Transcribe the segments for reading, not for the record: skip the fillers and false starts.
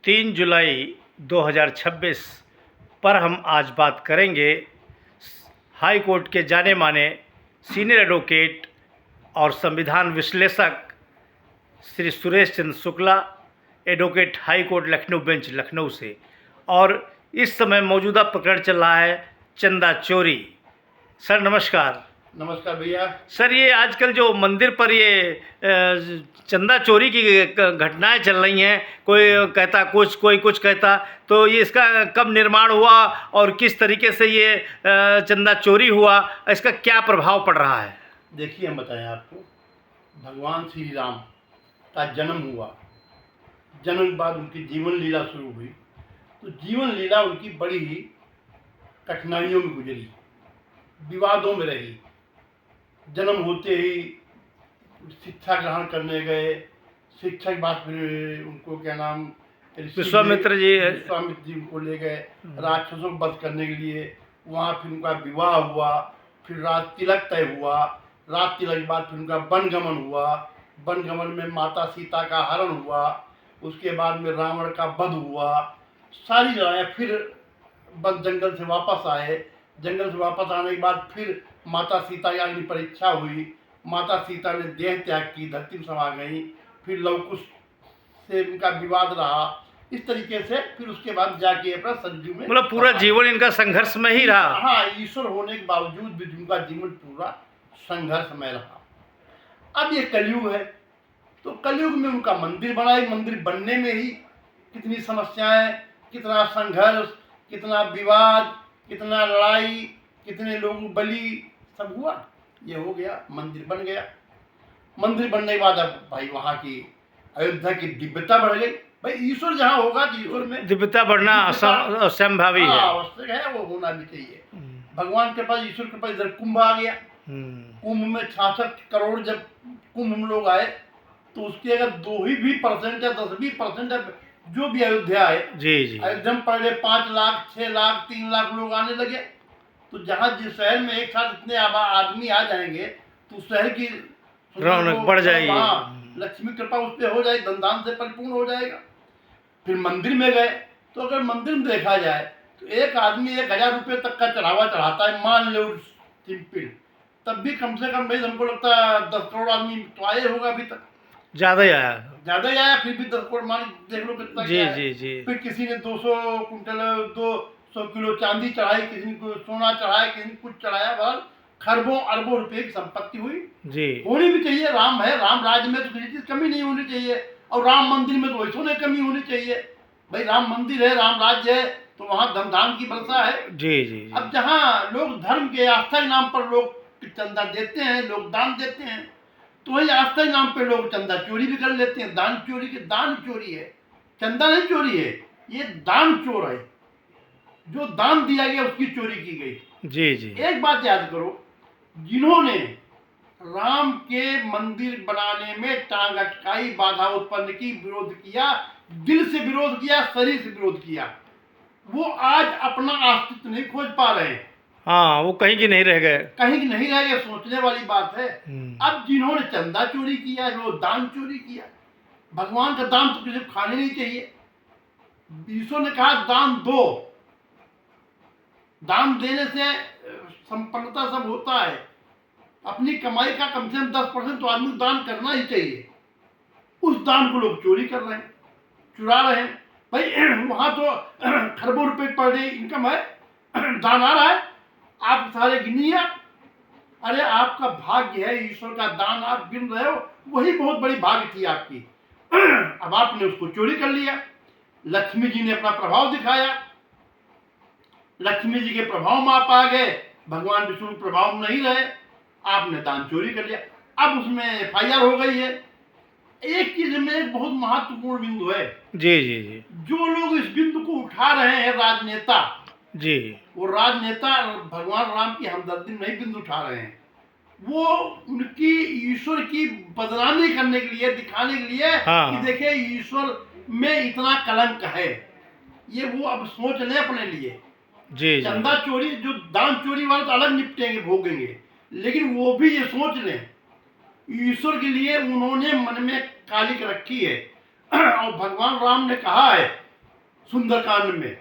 3 जुलाई 2026 पर हम आज बात करेंगे हाई कोर्ट के जाने माने सीनियर एडवोकेट और संविधान विश्लेषक Shri Suresh Chandra Shukla, advocate high court Lucknow bench Lucknow से। और इस समय मौजूदा प्रकरण चल रहा है चंदा चोरी। सर नमस्कार। नमस्कार भैया। सर ये आजकल जो मंदिर पर ये चंदा चोरी की घटनाएं चल रही हैं, कोई कहता कुछ कोई कुछ कहता, तो ये इसका कब निर्माण हुआ और किस तरीके से ये चंदा चोरी हुआ, इसका क्या प्रभाव पड़ रहा है? देखिए हम बताएं आपको, भगवान श्री राम का जन्म हुआ, जन्म के बाद उनकी जीवन लीला शुरू हुई। तो जीवन लीला उनकी बड़ी ही कठिनाइयों में गुजरी, विवादों में रही। जन्म होते ही शिक्षा ग्रहण करने गए, शिक्षा के बाद फिर उनको क्या नाम विश्वामित्र जी उनको ले गए राक्षसों को वध करने के लिए। वहाँ फिर उनका विवाह हुआ, फिर रात तिलक तय हुआ। रात तिलक के बाद फिर उनका वनगमन हुआ। वनगमन में माता सीता का हरण हुआ। उसके बाद में रावण का वध हुआ। सारी लड़ाइयाँ, फिर बस जंगल से वापस आए। जंगल से वापस आने के बाद फिर माता सीता की अग्नि परीक्षा हुई। माता सीता ने देह त्याग की, धरती में समा गई। फिर लवकुश से उनका विवाद रहा। इस तरीके से फिर उसके बाद जाके अपना सरजू में, मतलब पूरा जीवन इनका संघर्ष में ही रहा। हाँ, ईश्वर होने के बावजूद भी उनका जीवन पूरा संघर्ष में रहा। अब ये कलयुग है, तो कलयुग में उनका मंदिर बना। मंदिर बनने में ही कितनी समस्याएं, कितना संघर्ष, कितना विवाद, कितना लड़ाई, कितने लोग बलि, सब हुआ। ये हो गया, मंदिर बन गया। मंदिर बनने के बाद अब भाई वहाँ की अयोध्या की दिव्यता बढ़ गई। भाई ईश्वर जहाँ होगा तो ईश्वर में दिव्यता बढ़ना असंभावी है, आवश्यक है, वो होना भी चाहिए। भगवान के पास, ईश्वर के पास इधर कुंभ आ गया। कुंभ में 66 करोड़ जब कुंभ में लोग आए, तो उसके अगर 2% या 10% जो भी अयोध्या है, जी अयोध्या में पहले 5 लाख 6 लाख 3 लाख लोग आने लगे। तो जहाँ जिस शहर में एक साथ इतने आदमी आ जाएंगे तो शहर की रौनक बढ़ जाएगी, लक्ष्मी कृपा उस पर हो जाएगी, धन धान से परिपूर्ण हो जाएगा। फिर मंदिर में गए, तो अगर मंदिर में देखा जाए तो एक आदमी 1000 रुपये तक का चढ़ावा चढ़ाता है, मान लो सिंपल, तब भी कम से कम भाई हमको लगता है 10 करोड़ आदमी तो आए होगा अभी तक। ज़्यादा ही आया, फिर भी 10 करोड़ मान देख लो कितना। जी। फिर किसी ने 200 कुंटल 200 किलो चांदी चढ़ाई, किसी ने सोना चढ़ाया, किसी ने कुछ चढ़ाया। बस खरबों अरबों रुपए की संपत्ति हुई। जी, होनी भी चाहिए। राम है, राम राज्य में तो किसी चीज कमी नहीं होनी चाहिए, और राम मंदिर में तो वैसों ने कमी होनी चाहिए। भाई राम मंदिर है, राम राज्य है, तो वहाँ धन धान की वर्षा है। जी। अब जहाँ लोग धर्म के आस्था के नाम पर लोग चंदा देते हैं, लोग दान देते हैं, तो वही आस्था के नाम पे लोग चंदा चोरी भी कर लेते हैं। दान चोरी है, चंदा नहीं चोरी है, ये दान चोर है। जो दान दिया गया उसकी चोरी की गई। जी। एक बात याद करो, जिन्होंने राम के मंदिर बनाने में टांग अटकाई, बाधा उत्पन्न की, विरोध किया, दिल से विरोध किया, शरीर से विरोध किया, वो आज अपना अस्तित्व नहीं खोज पा रहे हैं। हाँ, वो कहीं की नहीं रह गए। सोचने वाली बात है। अब जिन्होंने चंदा चोरी किया, वो दान चोरी किया। भगवान का दान तो किसी को खाने नहीं चाहिए। ईश्वर ने कहा दान दो, दान देने से संपन्नता सब होता है। अपनी कमाई का कम से कम 10% तो आदमी को दान करना ही चाहिए। उस दान को लोग चोरी कर रहे हैं, चुरा रहे हैं। भाई वहां तो खरबों रुपए पर डे इनकम है, दान आ रहा है, आप सारे गिनिए। अरे आपका भाग्य है, ईश्वर का दान आप गिन रहे हो, वही बहुत बड़ी भाग्य थी आपकी। अब आपने उसको चोरी कर लिया। लक्ष्मी जी ने अपना प्रभाव दिखाया, लक्ष्मी जी के प्रभाव में आप आ गए, भगवान विष्णु के प्रभाव में नहीं रहे, आपने दान चोरी कर लिया। अब उसमें FIR हो गई है। एक चीज में एक बहुत महत्वपूर्ण बिंदु है। जी। जो लोग इस बिंदु को उठा रहे हैं, राजनेता जी, वो राजनेता भगवान राम की हमदर्दी नहीं बिंदु उठा रहे हैं। वो उनकी ईश्वर की बदनामी करने के लिए, दिखाने के लिए कि देखिए ईश्वर में इतना कलंक है, ये वो अब सोच लें अपने लिए। जी। चंदा चोरी, जो दान चोरी वाले तो अलग निपटेंगे, भोगेंगे, लेकिन वो भी ये सोच लें ईश्वर के लिए उन्होंने मन में कालिक रखी है। और भगवान राम ने कहा है सुंदरकांड में,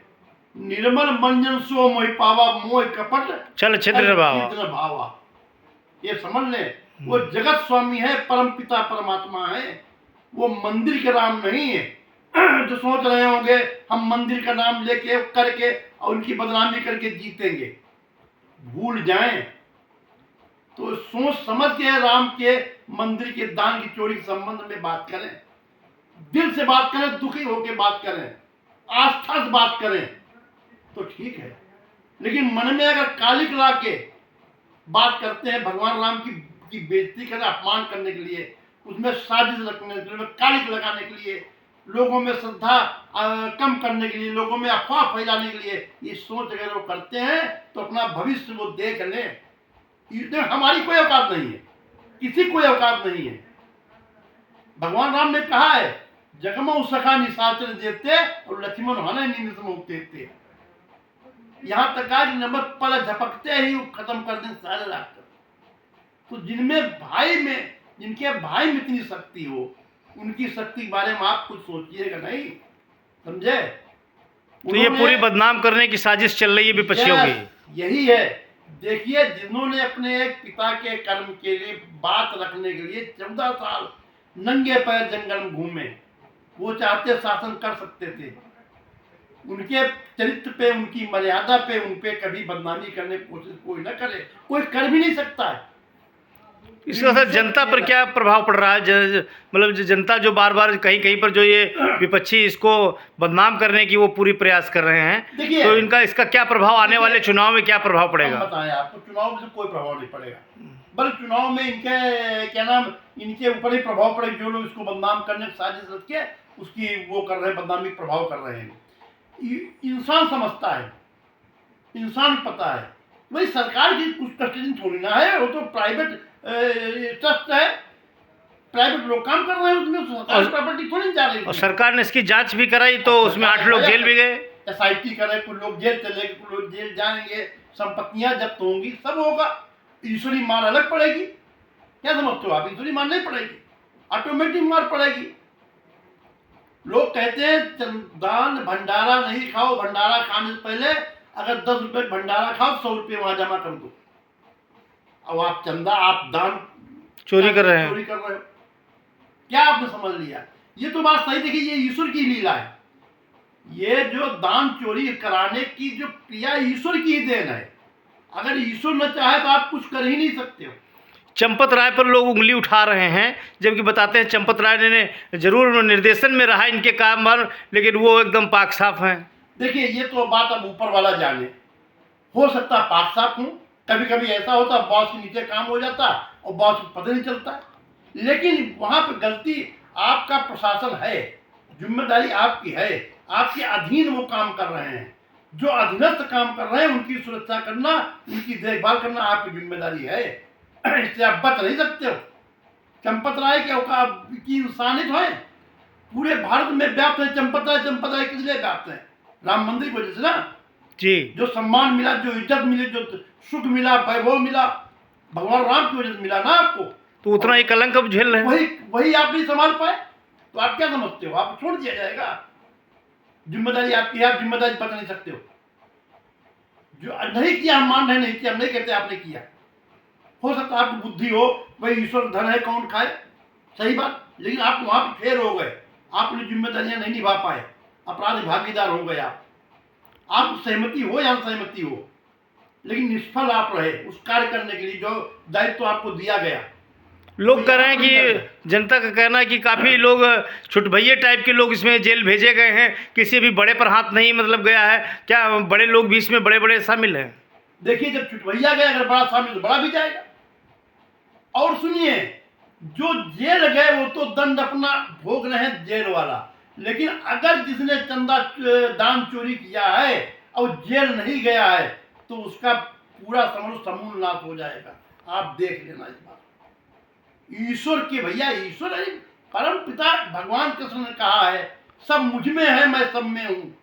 निर्मल मंजन सो मोहि पावा, मोह कपट चल छिद्र भावा। छिद्र भावा। ये समझ लें, वो जगत स्वामी है, परम पिता परमात्मा है, वो मंदिर के राम नहीं है। जो सोच रहे होंगे हम मंदिर का नाम लेके करके और उनकी बदनामी करके जीतेंगे, भूल जाएं। तो सोच समझ के राम के मंदिर के दान की चोरी के संबंध में बात करें, दिल से बात करें, दुखी होकर बात करें, आस्था से बात करें तो ठीक है। लेकिन मन में अगर कालिक ला के बात करते हैं भगवान राम की बेइज्जती करने, अपमान करने के लिए, उसमें साजिश रखने के लिए, कालिक लगाने के लिए, लोगों में श्रद्धा कम करने के लिए, लोगों में अफवाह फैलाने के लिए ये सोच अगर वो करते हैं तो अपना भविष्य वो देख लें। हमारी कोई औकात नहीं है, किसी कोई औकात नहीं है। भगवान राम ने कहा है, जगमऊ सखा निशाचर देते और लक्ष्मण हने नींद से मुक्ते थे। यहां तक आज नमक पल झपकते ही वो खत्म कर दें सारे राक्षस। तो जिनके भाई में इतनी शक्ति हो, उनकी शक्ति के बारे में आप कुछ सोचिएगा नहीं, समझे? तो ये पूरी बदनाम करने की साजिश चल रही है विपक्षियों की। यही है। देखिए, जिन्होंने अपने एक पिता के कर्म के लिए बात रखने के लिए 14 साल नंगे पैर जंगल में घूमे, वो चाहते शासन कर सकते थे। उनके चरित्र पे, उनकी मर्यादा पे, उन पे कभी बदनामी करने की कोशिश कोई न करे, कोई कर भी नहीं सकता है। इसका असर जनता पर क्या प्रभाव पड़ रहा है? मतलब जनता जो बार बार कहीं कहीं पर जो ये विपक्षी इसको बदनाम करने की वो पूरी प्रयास कर रहे हैं, तो इनका इसका क्या प्रभाव आने वाले चुनाव में क्या प्रभाव पड़ेगा? बताएं आपको, चुनाव में कोई प्रभाव नहीं पड़ेगा, बल्कि चुनाव में इनके क्या नाम, इनके ऊपर ही प्रभाव पड़ेगा। जो लोग इसको बदनाम करने की साजिश रख के उसकी वो कर रहे हैं, बदनामी प्रभाव कर रहे हैं। इंसान समझता है, इंसान पता है, भाई सरकार की कुछ कस्टडी थोड़ी ना है, वो तो प्राइवेट ट्रस्ट है, प्राइवेट लोग काम कर रहे हैं उसमें, सरकार प्रॉपर्टी थोड़ी जा रही है। और सरकार ने इसकी जांच भी कराई तो उसमें 8 लोग जेल भी गए। SIT करे, कुछ लोग जेल चले गए, कुछ लोग जेल जाएंगे, संपत्तियां जब्त होंगी, सब होगा। ईश्वरी मार अलग पड़ेगी, क्या समझते हो आप? ईश्वरी मार नहीं पड़ेगी, ऑटोमेटिक मार पड़ेगी। लोग कहते हैं दान भंडारा नहीं खाओ, भंडारा खाने से पहले अगर 10 रुपए भंडारा खाओ 100 रुपये वहां जमा कर दो। अब आप चंदा, आप दान चोरी कर रहे हो, क्या आपने समझ लिया? ये तो बात सही। देखिए, ये ईश्वर की लीला है। ये जो दान चोरी कराने की जो क्रिया ईश्वर की ही देन है। अगर ईश्वर न चाहे तो आप कुछ कर ही नहीं सकते हो। चंपत राय पर लोग उंगली उठा रहे हैं, जबकि बताते हैं चंपत राय ने जरूर निर्देशन में रहा इनके काम पर, लेकिन वो एकदम पाक साफ हैं। देखिए, ये तो बात अब ऊपर वाला जाने, हो सकता है पाक साफ हूँ, कभी कभी ऐसा होता बॉस के नीचे काम हो जाता और बॉस को पता नहीं चलता। लेकिन वहां पर गलती आपका प्रशासन है, जिम्मेदारी आपकी है, आपके अधीन वो काम कर रहे हैं। जो अधीनस्थ काम कर रहे हैं उनकी सुरक्षा करना, उनकी देखभाल करना आपकी जिम्मेदारी है। इससे आप बच नहीं सकते हो। चंपत राय की इंसानियत है, पूरे भारत में व्याप्त है। चंपत राय किस लिए व्याप्त है? राम मंदिर की वजह से ना जी। जो सम्मान मिला, जो इज्जत मिली, जो सुख मिला, वैभव मिला, भगवान राम की वजह से मिला ना आपको। तो उतना ही कलंक अब झेल रहे हैं। वही आप नहीं संभाल पाए तो आप क्या समझते हो? आप छोड़ दिया जाएगा? जिम्मेदारी आपकी है, आप जिम्मेदारी बता नहीं सकते हो। जो नहीं किया हम मान रहे, नहीं किया हम नहीं कहते आपने किया। हो सकता है आपकी बुद्धि हो, भाई ईश्वर धन है कौन खाए, सही बात, लेकिन आप वहां पर फेल हो गए, आप अपनी जिम्मेदारियां नहीं निभा पाए, अपराध भागीदार हो गए। आप सहमति हो या असहमति हो, लेकिन निष्फल आप रहे उस कार्य करने के लिए जो दायित्व आपको दिया गया। लोग कह रहे हैं कि जनता का कहना है कि काफ़ी लोग छुटभैये टाइप के लोग इसमें जेल भेजे गए हैं, किसी भी बड़े पर हाथ नहीं मतलब गया है। क्या बड़े लोग भी इसमें बड़े शामिल हैं? देखिए, जब छुटभैया गया, अगर बड़ा शामिल तो बड़ा भी जाएगा। और सुनिए, जो जेल गए वो तो दंड अपना भोग रहे हैं जेल वाला, लेकिन अगर जिसने चंदा दान चोरी किया है और जेल नहीं गया है तो उसका पूरा समूल नाश हो जाएगा। आप देख लेना इस बात। ईश्वर के भैया, ईश्वर है, परम पिता भगवान कृष्ण ने कहा है, सब मुझ में है, मैं सब में हूँ।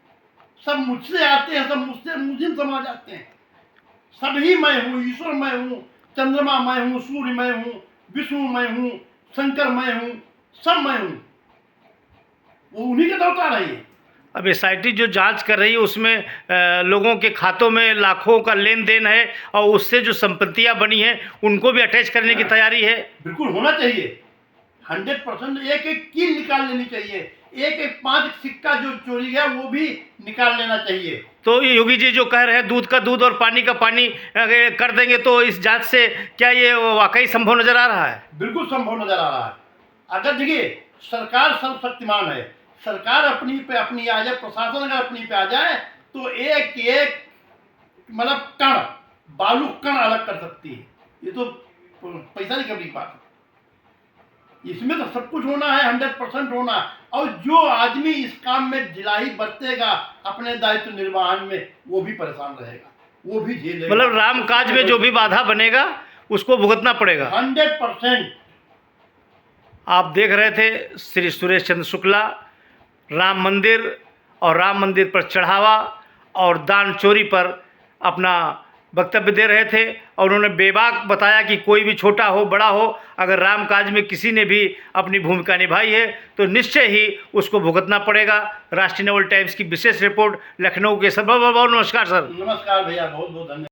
सब मुझसे आते हैं, सब मुझे समा जाते हैं। सभी मैं हूँ, ईश्वर मैं हूँ, चंद्रमा मैं हूँ, सूर्य मैं हूँ, विष्णु मैं हूँ, शंकर मैं हूँ, सब मैं हूँ। वो उन्हीं के अवतार है। अब एसआईटी जो जांच कर रही है उसमें लोगों के खातों में लाखों का लेन देन है और उससे जो संपत्तियां बनी हैं उनको भी अटैच करने की तैयारी है। बिल्कुल होना चाहिए। 100% एक एक कील निकाल लेनी चाहिए, एक एक 5 सिक्का जो चोरी गया वो भी निकाल लेना चाहिए। तो ये योगी जी जो कह रहे हैं दूध का दूध और पानी का पानी कर देंगे, तो इस जांच से क्या ये वाकई संभव नजर आ रहा है? बिल्कुल संभव नजर आ रहा है। अगर देखिए सरकार सर्वशक्तिमान है, सरकार अपनी पे अपनी आ जाए, प्रशासन अगर अपनी पे आ जाए तो एक एक मतलब कण बालू कण अलग कर सकती है। ये तो पैसा नहीं करने की बात है, इसमें तो सब कुछ होना है, 100% होना। और जो आदमी इस काम में ढिलाई बरतेगा अपने दायित्व निर्वहन में, वो भी परेशान रहेगा, वो भी झेलेगा। मतलब राम काज में जो भी बाधा बनेगा उसको भुगतना पड़ेगा। 100%। आप देख रहे थे श्री सुरेश चंद्र शुक्ला राम मंदिर और राम मंदिर पर चढ़ावा और दान चोरी पर अपना वक्तव्य दे रहे थे, और उन्होंने बेबाक बताया कि कोई भी छोटा हो बड़ा हो, अगर राम काज में किसी ने भी अपनी भूमिका निभाई है तो निश्चय ही उसको भुगतना पड़ेगा। राष्ट्रीय नवल टाइम्स की विशेष रिपोर्ट लखनऊ के सर। बहुत बहुत नमस्कार सर। नमस्कार भैया, बहुत बहुत धन्यवाद।